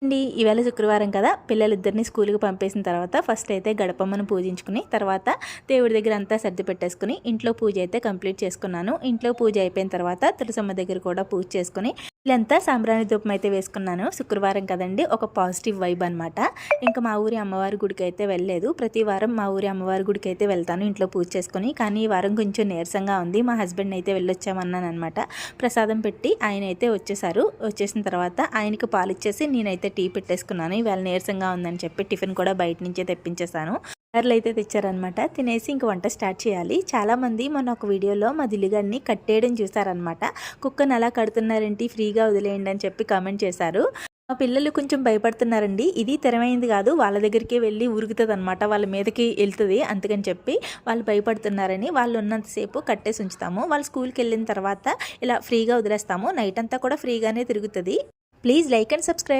అండి ఈవేళ శుక్రవారం కదా పిల్లలిద్దరిని స్కూల్కి పంపేసిన తర్వాత ఫస్ట్ అయితే గడపమ్మను పూజించుకుని తర్వాత దేవుడి దగ్గర అంతా సర్ది పెట్టేసుకుని ఇంట్లో పూజ అయితే కంప్లీట్ చేసుకున్నాను. ఇంట్లో పూజ అయిపోయిన తర్వాత తులసమ్మ దగ్గర కూడా పూజ చేసుకుని ఇల్లంతా సాంబ్రాణి ధూపం అయితే వేసుకున్నాను. శుక్రవారం కదండి, ఒక పాజిటివ్ వైబ్ అనమాట. ఇంకా మా ఊరి అమ్మవారి గుడికి అయితే వెళ్ళలేదు. ప్రతి వారం మా ఊరి అమ్మవారి గుడికి అయితే వెళ్తాను ఇంట్లో పూజ చేసుకుని. కానీ ఈ వారం కొంచెం నీరసంగా ఉంది. మా హస్బెండ్ అయితే వెళ్ళొచ్చామన్నాను అనమాట. ప్రసాదం పెట్టి ఆయన అయితే వచ్చేసారు. వచ్చేసిన తర్వాత ఆయనకి పాలు ఇచ్చేసి నేనైతే టీ పెట్టేసుకున్నాను. ఇవాళ నీరసంగా ఉందని చెప్పి టిఫిన్ కూడా బయట నుంచే తెప్పించేసాను. కర్రలు అయితే తెచ్చారనమాట. తినేసి ఇంక వంట స్టార్ట్ చేయాలి. చాలామంది మొన్న ఒక వీడియోలో మా దిల్లిగాడిని కట్టేయడం చూసారనమాట. కుక్కను అలా కడుతున్నారేంటి, ఫ్రీగా వదిలేయండి అని చెప్పి కామెంట్ చేశారు. మా పిల్లలు కొంచెం భయపడుతున్నారండి. ఇది తెరమైంది కాదు, వాళ్ళ దగ్గరికి వెళ్ళి ఉరుకుతుంది అనమాట, వాళ్ళ మీదకి వెళ్తుంది. అందుకని చెప్పి వాళ్ళు భయపడుతున్నారని వాళ్ళు ఉన్నంతసేపు కట్టేసి ఉంచుతాము. వాళ్ళు స్కూల్కి వెళ్ళిన తర్వాత ఇలా ఫ్రీగా వదిలేస్తాము. నైట్ అంతా కూడా ఫ్రీగానే తిరుగుతుంది. Please like and subscribe.